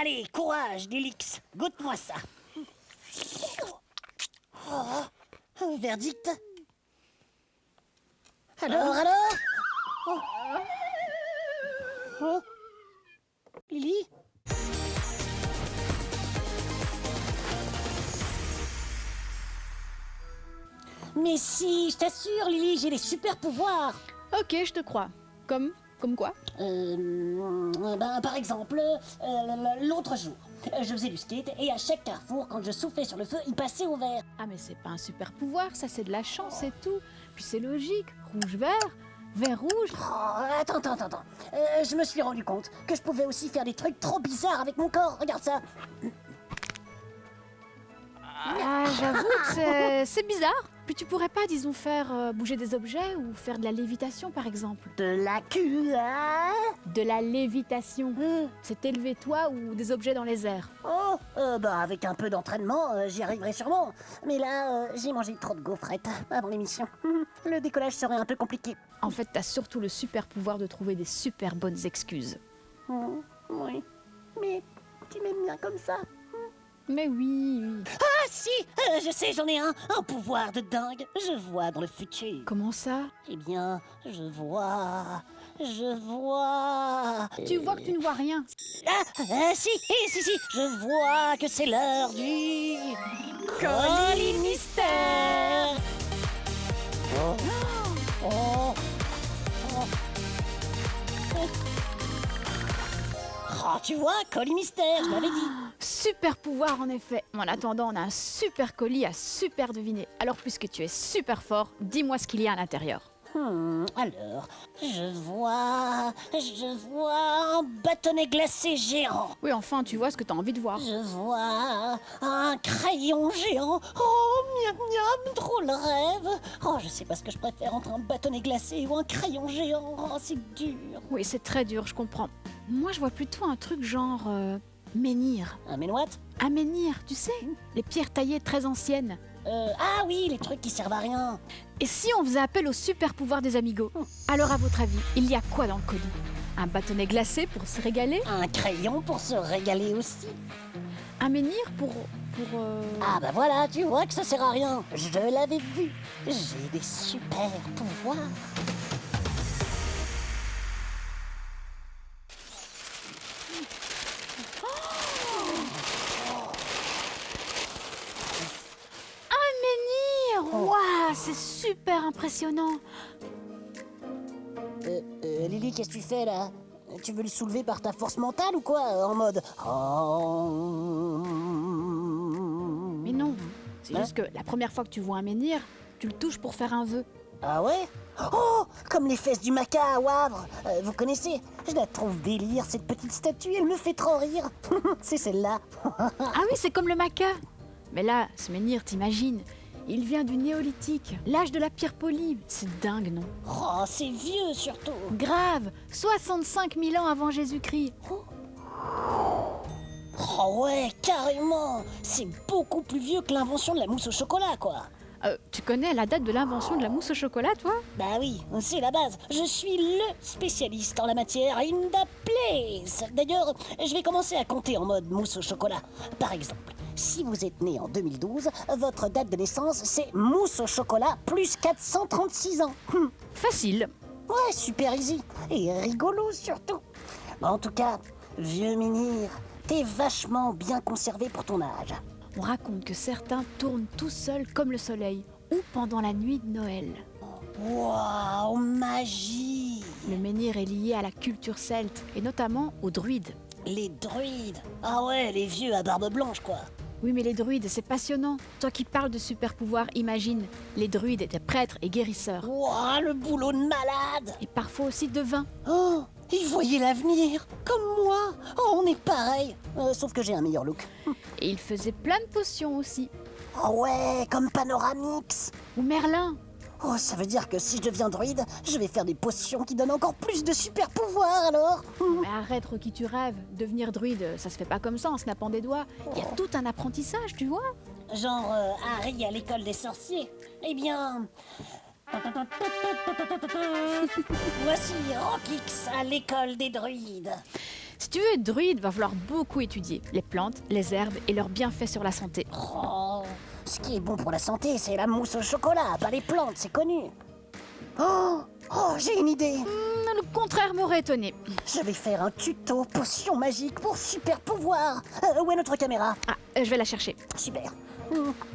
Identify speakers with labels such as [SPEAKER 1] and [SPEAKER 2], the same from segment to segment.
[SPEAKER 1] Allez, courage, Lilix, goûte-moi ça. Verdict. Alors Lily? Mais si, je t'assure, Lily, j'ai des super pouvoirs.
[SPEAKER 2] Ok, je te crois. Comme quoi?
[SPEAKER 1] Par exemple, l'autre jour, je faisais du skate et à chaque carrefour, quand je soufflais sur le feu, il passait au vert.
[SPEAKER 2] Ah mais c'est pas un super pouvoir, ça c'est de la chance, c'est tout. Puis c'est logique, rouge-vert, vert-rouge.
[SPEAKER 1] Oh, attends. Je me suis rendu compte que je pouvais aussi faire des trucs trop bizarres avec mon corps. Regarde ça.
[SPEAKER 2] Ah, j'avoue que c'est bizarre. Puis tu pourrais pas, disons, faire bouger des objets ou faire de la lévitation par exemple.
[SPEAKER 1] De la queue, hein?
[SPEAKER 2] De la lévitation. C'est élever toi ou des objets dans les airs.
[SPEAKER 1] Oh, avec un peu d'entraînement, j'y arriverai sûrement. Mais là, j'ai mangé trop de gaufrettes avant l'émission. Le décollage serait un peu compliqué.
[SPEAKER 2] En fait, t'as surtout le super pouvoir de trouver des super bonnes excuses.
[SPEAKER 1] Oui, mais tu m'aimes bien comme ça.
[SPEAKER 2] Mais oui.
[SPEAKER 1] Ah si, je sais, j'en ai un pouvoir de dingue. Je vois dans le futur.
[SPEAKER 2] Comment ça?
[SPEAKER 1] Eh bien, je vois...
[SPEAKER 2] Tu vois que tu ne vois rien.
[SPEAKER 1] Si, je vois que c'est l'heure du... Colis Mystère. Oh, tu vois, Colis Mystère, je l'avais dit.
[SPEAKER 2] Super pouvoir en effet. En attendant, on a un super colis à super deviner. Alors puisque tu es super fort, dis-moi ce qu'il y a à l'intérieur.
[SPEAKER 1] Alors, je vois un bâtonnet glacé géant.
[SPEAKER 2] Oui, enfin, tu vois ce que tu as envie de voir.
[SPEAKER 1] Je vois un crayon géant. Oh, miam miam, drôle rêve. Oh, je sais pas ce que je préfère entre un bâtonnet glacé ou un crayon géant. Oh, c'est dur.
[SPEAKER 2] Oui, c'est très dur, je comprends. Moi, je vois plutôt un truc genre menhir.
[SPEAKER 1] Un menouat?
[SPEAKER 2] Un menhir, tu sais, les pierres taillées très anciennes.
[SPEAKER 1] Ah oui, les trucs qui servent à rien.
[SPEAKER 2] Et si on faisait appel au super pouvoir des amigos? Alors à votre avis, il y a quoi dans le colis? Un bâtonnet glacé pour se régaler?
[SPEAKER 1] Un crayon pour se régaler aussi.
[SPEAKER 2] Un menhir pour...
[SPEAKER 1] Ah bah voilà, tu vois que ça sert à rien. Je l'avais vu. J'ai des super pouvoirs.
[SPEAKER 2] Waouh, c'est super impressionnant.
[SPEAKER 1] Lily, qu'est-ce que tu fais là? Tu veux le soulever par ta force mentale ou quoi? En mode...
[SPEAKER 2] Mais non, c'est juste que la première fois que tu vois un menhir, tu le touches pour faire un vœu.
[SPEAKER 1] Ah ouais? Oh, comme les fesses du maca à Wavre. Vous connaissez? Je la trouve délire, cette petite statue, elle me fait trop rire. C'est celle-là.
[SPEAKER 2] Ah oui, c'est comme le maca. Mais là, ce menhir, t'imagines, il vient du néolithique, l'âge de la pierre polie. C'est dingue, non?
[SPEAKER 1] Oh, c'est vieux surtout.
[SPEAKER 2] Grave, 65 000 ans avant Jésus-Christ.
[SPEAKER 1] Oh ouais, carrément. C'est beaucoup plus vieux que l'invention de la mousse au chocolat, quoi.
[SPEAKER 2] Tu connais la date de l'invention de la mousse au chocolat, toi?
[SPEAKER 1] Bah oui, c'est la base. Je suis le spécialiste en la matière in the place. D'ailleurs, je vais commencer à compter en mode mousse au chocolat. Par exemple, si vous êtes né en 2012, votre date de naissance, c'est mousse au chocolat plus 436 ans.
[SPEAKER 2] Facile.
[SPEAKER 1] Ouais, super easy. Et rigolo surtout. En tout cas, vieux menhir, t'es vachement bien conservé pour ton âge.
[SPEAKER 2] On raconte que certains tournent tout seuls comme le soleil, ou pendant la nuit de Noël.
[SPEAKER 1] Waouh, magie!
[SPEAKER 2] Le menhir est lié à la culture celte, et notamment aux druides.
[SPEAKER 1] Les druides! Ah ouais, les vieux à barbe blanche, quoi.
[SPEAKER 2] Oui, mais les druides, c'est passionnant. Toi qui parles de super pouvoirs, imagine, les druides étaient prêtres et guérisseurs.
[SPEAKER 1] Waouh, le boulot de malade!
[SPEAKER 2] Et parfois aussi devins.
[SPEAKER 1] Oh, ils voyaient l'avenir, comme moi. Oh, on est pareil. Sauf que j'ai un meilleur look.
[SPEAKER 2] Et ils faisaient plein de potions aussi.
[SPEAKER 1] Oh ouais, comme Panoramix.
[SPEAKER 2] Ou Merlin.
[SPEAKER 1] Oh, ça veut dire que si je deviens druide, je vais faire des potions qui donnent encore plus de super pouvoirs, alors.
[SPEAKER 2] Mais arrête, Rocky, tu rêves. Devenir druide, ça se fait pas comme ça en snappant des doigts. Il y a tout un apprentissage, tu vois.
[SPEAKER 1] Genre Harry à l'école des sorciers. Eh bien... Voici Rockix à l'école des druides.
[SPEAKER 2] Si tu veux être druide, va falloir beaucoup étudier les plantes, les herbes et leurs bienfaits sur la santé.
[SPEAKER 1] Oh, ce qui est bon pour la santé, c'est la mousse au chocolat, pas les plantes, c'est connu. Oh, j'ai une idée.
[SPEAKER 2] Le contraire m'aurait étonné.
[SPEAKER 1] Je vais faire un tuto potion magique pour super pouvoir. Où est notre caméra?
[SPEAKER 2] Ah, je vais la chercher.
[SPEAKER 1] Super.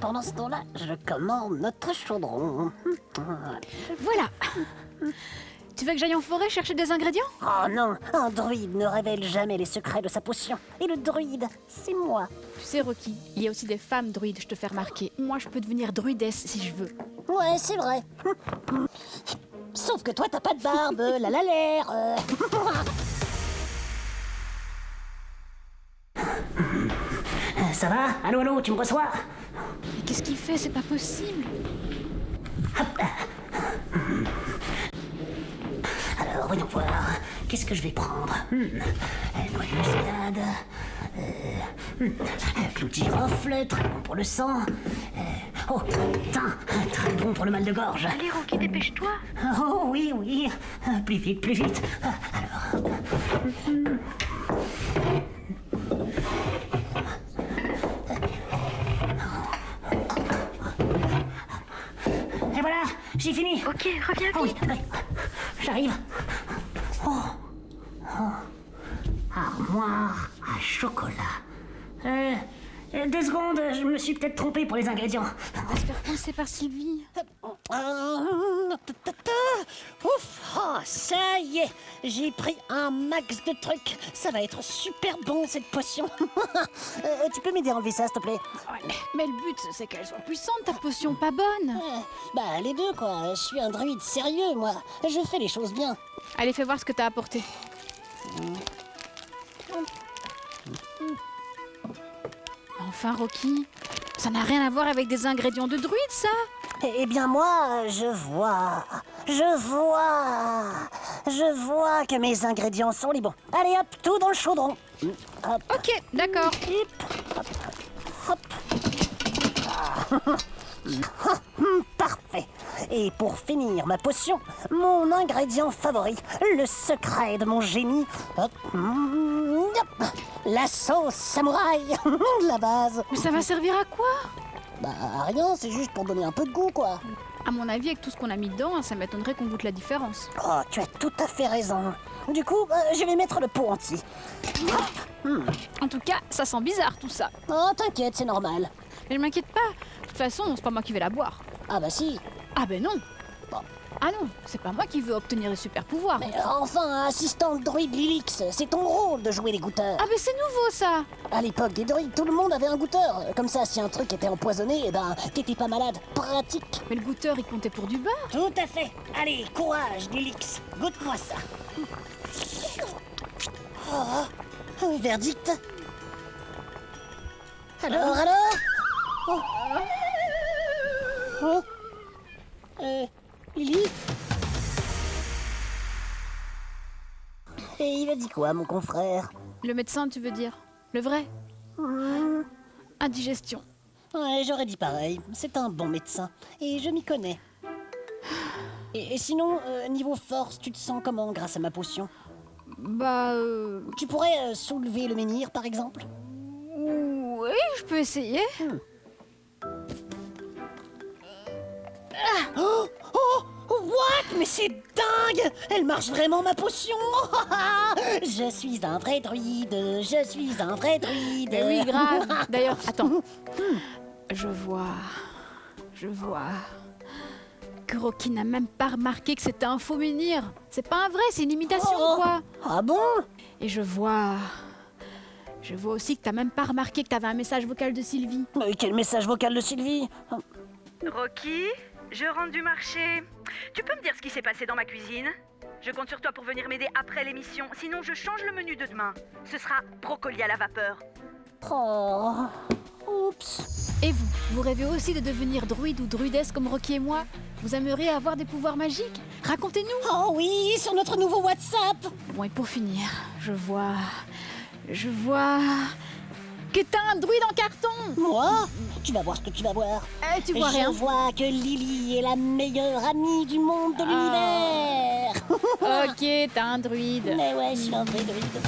[SPEAKER 1] Pendant ce temps-là, je commande notre chaudron.
[SPEAKER 2] Voilà. Tu veux que j'aille en forêt chercher des ingrédients?
[SPEAKER 1] Oh non, un druide ne révèle jamais les secrets de sa potion. Et le druide, c'est moi.
[SPEAKER 2] Tu sais, Rocky, il y a aussi des femmes druides, je te fais remarquer. Moi, je peux devenir druidesse si je veux.
[SPEAKER 1] Ouais, c'est vrai. Sauf que toi, t'as pas de barbe, la l'air. Ça va? Allô, allô, tu me reçois?
[SPEAKER 2] Mais qu'est-ce qu'il fait? C'est pas possible.
[SPEAKER 1] Alors, voyons voir. Qu'est-ce que je vais prendre? Noix de muscade. Clou de girofle, très bon pour le sang. Oh, thym, très bon pour le mal de gorge.
[SPEAKER 2] Allez, Rocky, dépêche-toi.
[SPEAKER 1] Oh, oui, oui. Plus vite, plus vite. Alors. Et voilà, j'ai fini.
[SPEAKER 2] Ok, reviens
[SPEAKER 1] Ah oui, oui. J'arrive. Armoire à chocolat. 2 secondes, je me suis peut-être trompé pour les ingrédients.
[SPEAKER 2] On va se faire coincer par Sylvie.
[SPEAKER 1] Ouf, oh, ça y est, j'ai pris un max de trucs. Ça va être super bon cette potion. Tu peux m'aider à enlever ça, s'il te plaît?
[SPEAKER 2] Ouais, mais le but, c'est qu'elle soit puissante, ta potion pas bonne.
[SPEAKER 1] Bah les deux quoi, je suis un druide sérieux moi. Je fais les choses bien.
[SPEAKER 2] Allez, fais voir ce que t'as apporté. Enfin, Rocky, ça n'a rien à voir avec des ingrédients de druide, ça.
[SPEAKER 1] Eh bien moi, je vois que mes ingrédients sont les bons. Allez hop, tout dans le chaudron. Hop,
[SPEAKER 2] Ok, d'accord.
[SPEAKER 1] hop. Parfait. Et pour finir ma potion, mon ingrédient favori, le secret de mon génie, hop, hop, la sauce samouraï, la base.
[SPEAKER 2] Mais ça va servir à quoi?
[SPEAKER 1] Bah rien, c'est juste pour donner un peu de goût quoi.
[SPEAKER 2] À mon avis, avec tout ce qu'on a mis dedans, ça m'étonnerait qu'on goûte la différence.
[SPEAKER 1] Oh, tu as tout à fait raison. Du coup, je vais mettre le pot entier.
[SPEAKER 2] En tout cas, ça sent bizarre tout ça.
[SPEAKER 1] Oh, t'inquiète, c'est normal.
[SPEAKER 2] Mais je m'inquiète pas. De toute façon, c'est pas moi qui vais la boire.
[SPEAKER 1] Ah bah si.
[SPEAKER 2] Ah ben non.
[SPEAKER 1] Bon.
[SPEAKER 2] Ah non, c'est pas moi qui veux obtenir les super pouvoirs.
[SPEAKER 1] Mais enfin, assistante druide Lilix, c'est ton rôle de jouer les goûteurs.
[SPEAKER 2] Ah ben c'est nouveau ça.
[SPEAKER 1] À l'époque des druides, tout le monde avait un goûteur. Comme ça, si un truc était empoisonné, eh ben, t'étais pas malade. Pratique.
[SPEAKER 2] Mais le goûteur, il comptait pour du beurre.
[SPEAKER 1] Tout à fait. Allez, courage, Lilix. Goûte-moi ça. Oh, verdict. Alors Oh. Oh. Lily? Et il a dit quoi, mon confrère?
[SPEAKER 2] Le médecin, tu veux dire? Le vrai? Indigestion.
[SPEAKER 1] Ouais, j'aurais dit pareil. C'est un bon médecin. Et je m'y connais. Et sinon, niveau force, tu te sens comment grâce à ma potion?
[SPEAKER 2] Bah,
[SPEAKER 1] Tu pourrais soulever le menhir, par exemple?
[SPEAKER 2] oui, je peux essayer.
[SPEAKER 1] Oh, what? Mais c'est dingue! Elle marche vraiment, ma potion! Je suis un vrai druide, je suis un vrai druide.
[SPEAKER 2] Mais oui, grave. D'ailleurs, attends. Je vois que Rocky n'a même pas remarqué que c'était un faux menhir. C'est pas un vrai, c'est une imitation, quoi.
[SPEAKER 1] Ah bon?
[SPEAKER 2] Et je vois aussi que t'as même pas remarqué que t'avais un message vocal de Sylvie.
[SPEAKER 1] Mais quel message vocal de Sylvie?
[SPEAKER 3] Rocky, je rentre du marché. Tu peux me dire ce qui s'est passé dans ma cuisine? Je compte sur toi pour venir m'aider après l'émission, sinon je change le menu de demain. Ce sera brocoli à la vapeur.
[SPEAKER 1] Oh, oups.
[SPEAKER 2] Et vous rêvez aussi de devenir druide ou druidesse comme Rocky et moi? Vous aimeriez avoir des pouvoirs magiques? Racontez-nous!
[SPEAKER 1] Oh oui, sur notre nouveau WhatsApp.
[SPEAKER 2] Bon, et pour finir, je vois que t'as un druide en carton!
[SPEAKER 1] Moi? Tu vas voir ce que tu vas voir.
[SPEAKER 2] Tu vois rien.
[SPEAKER 1] Je vois que Lily est la meilleure amie du monde de l'univers.
[SPEAKER 2] Ok, t'as un druide.
[SPEAKER 1] Mais ouais, je suis un vrai druide.